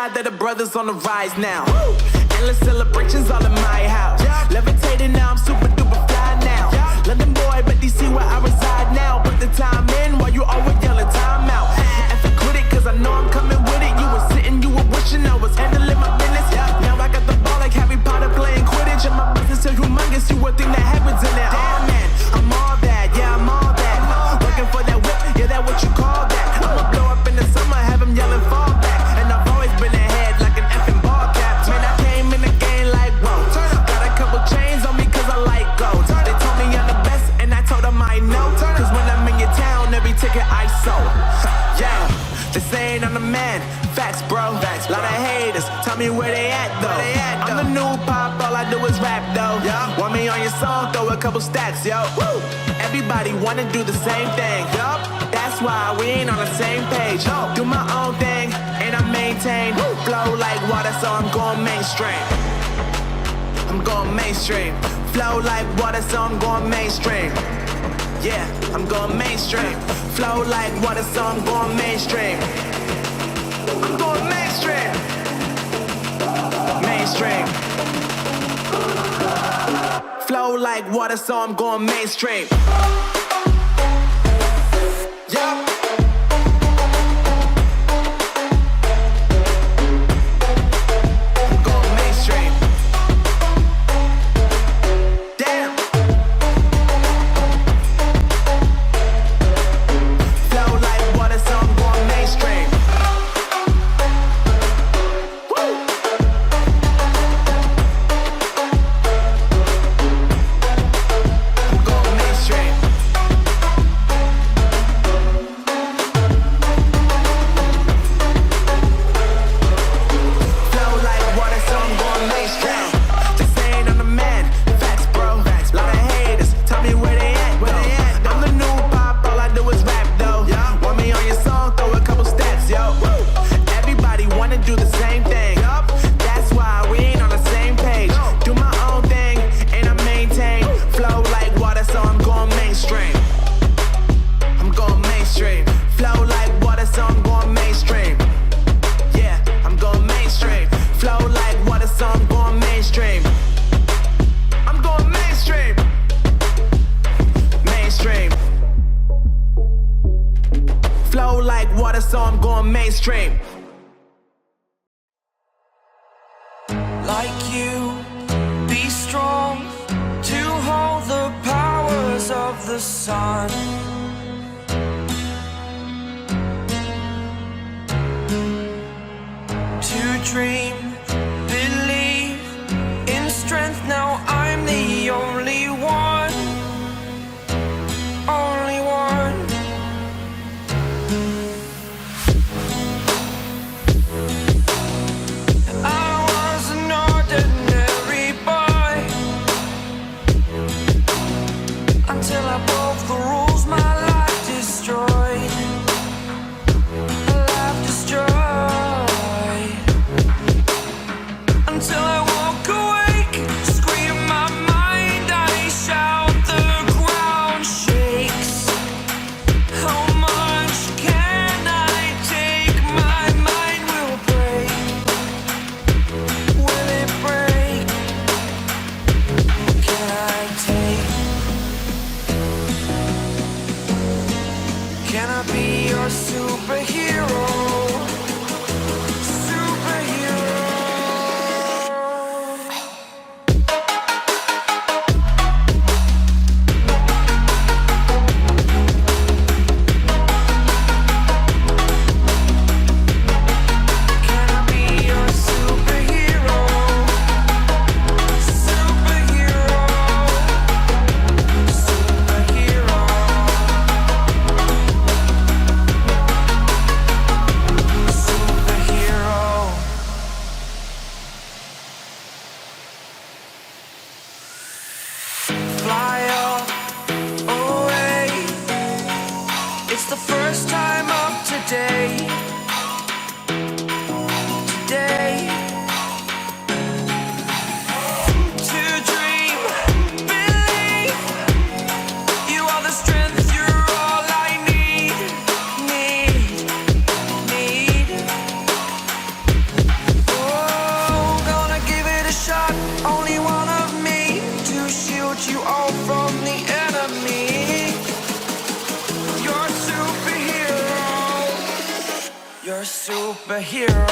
proud that the brothers on the rise now. Endless celebrations all in my house. Levitating now, I'm super duper fly now. London boy, but DC where I reside now. Put the time in while you always yelling time out. And for quit it, cause I know I'm coming with it. You were sitting, you were wishing I was handling my business. Now I got the ball like Harry Potter playing Quidditch. And my business is humongous, you would think that happens in it. Oh man, I'm all that, yeah, I'm all that. Looking for that whip, yeah, that what you call that. I'ma blow up in the summer, have them yelling fall back. And I've always been ahead like an effing ball cap. Man, I came in the game like, whoa. Got a couple chains on me cause I like gold. They told me I'm the best and I told them I know. Cause when I'm in your town, every ticket I sold. Yeah, they saying I'm the man. Facts, bro. Lot of haters, tell me where they at though. I'm the new pop, all I do is rap though. Want me on your song, throw a couple stacks, yo. Woo! Everybody wanna do the same thing. That's why we ain't on the same page. Do my own thing, and I maintain. Flow like water, so I'm going mainstream. I'm going mainstream. Flow like water, so I'm going mainstream. Yeah, I'm going mainstream. Flow like water, so I'm going mainstream. I'm going mainstream. Mainstream. Flow like water, so I'm going mainstream. Yeah. I'm going mainstream. Damn. Flow like water, so I'm going mainstream. So I'm going mainstream. Like you, be strong to hold the powers of the sun. To dream, believe in strength. Now I'm the only one. Only one. Until I broke the rules, my life destroyed. A life destroyed. Until I walk awake, scream my mind, I shout, the ground shakes. How much can I take? My mind will break. Will it break? Can I take? Can I be your superhero? Superhero. Can I be your superhero? Superhero. Superhero. Superhero. Fly away. It's the first time of today. Today. To dream, believe. You are the strength, you're all I need. Need. superhero.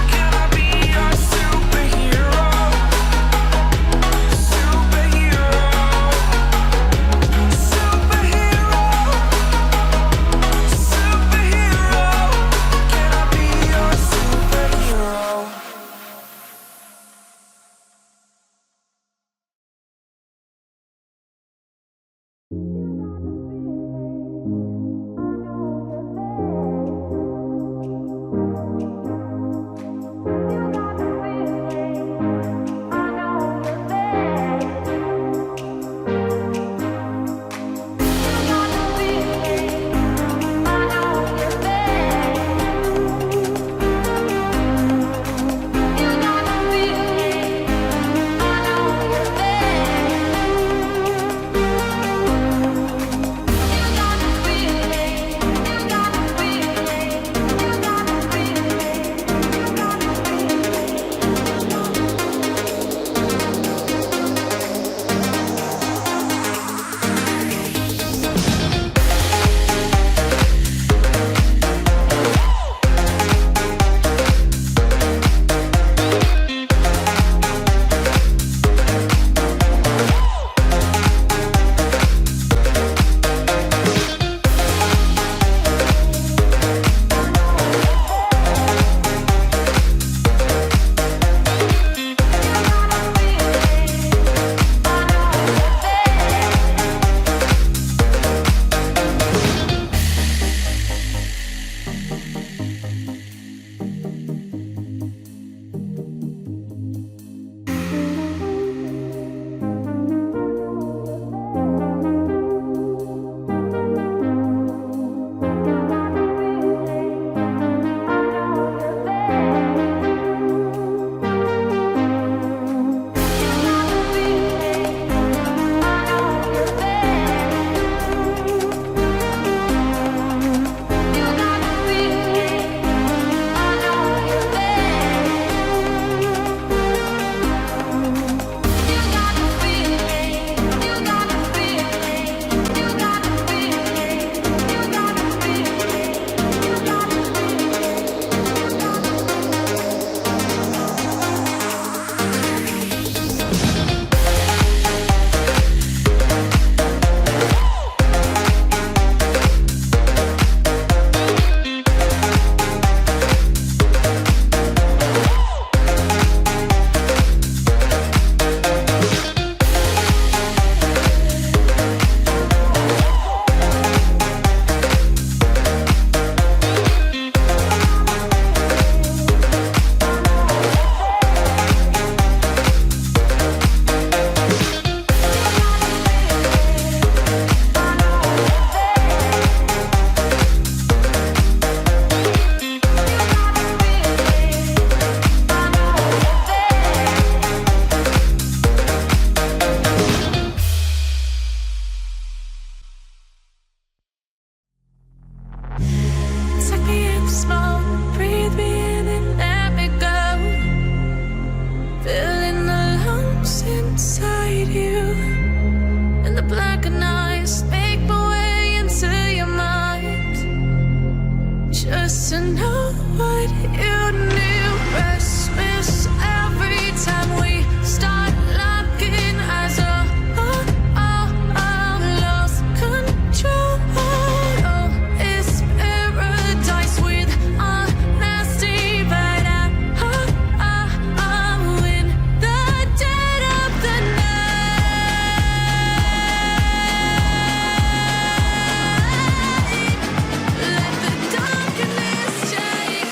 Can I be your superhero? Superhero. Superhero. Superhero. Can I be your superhero?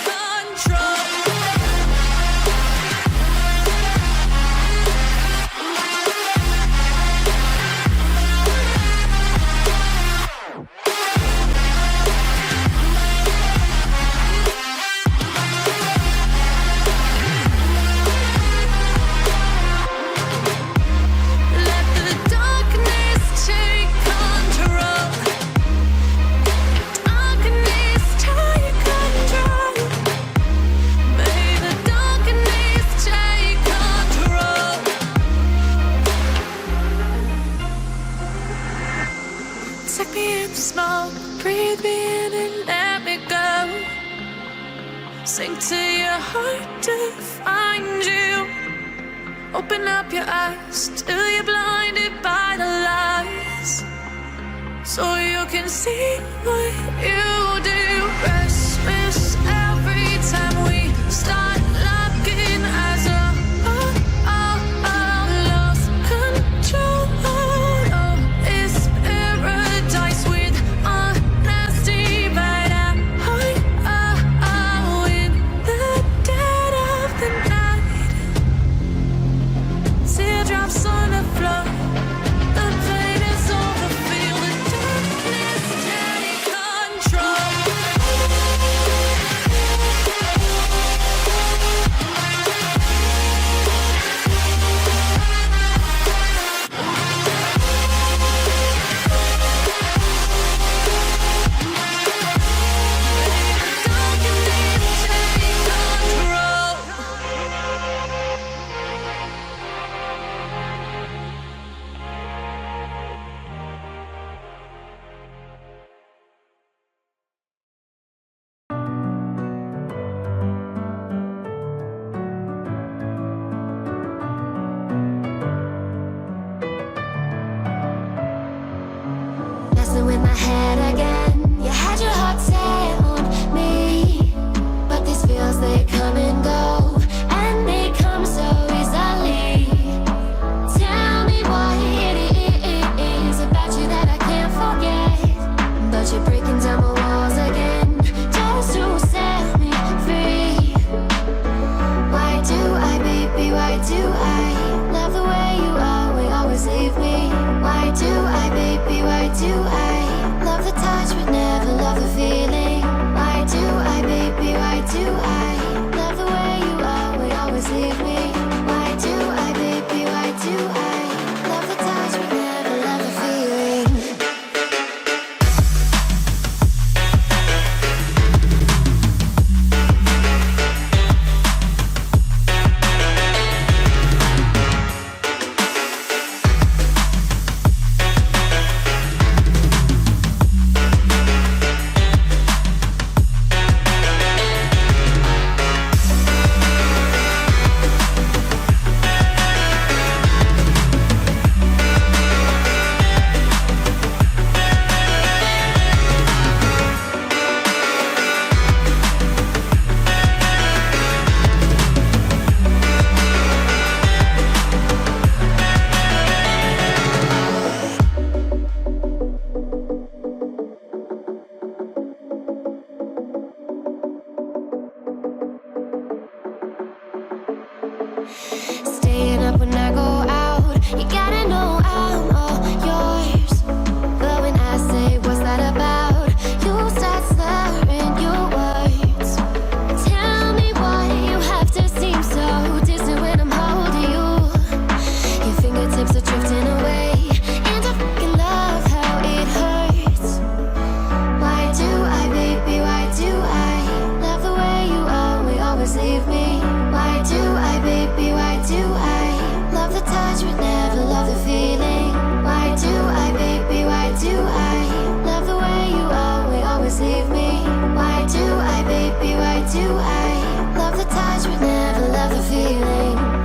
Control. Sink to your heart to find you. Open up your eyes till you're blinded by the lies, so you can see what you do. Restless every time we start looking as a lost control. Oh, it's paradise with honesty, but in the dead of the night, teardrops on the floor. The pain is over, feel the darkness take control. Messing with my head again. You had your heart set on me, but these feels, they come and go, and they come so easily. Tell me what it is about you that I can't forget, but you're breaking down my walls again just to set me free. Why do I, baby, why do I love the way you are, we always leave me? Why do I, baby, why do I love the touch but never love the feeling? Why do I, baby, why do I love the way you are, we always leave me? Why do I, baby, why do I love the touch but never love the feeling? Stay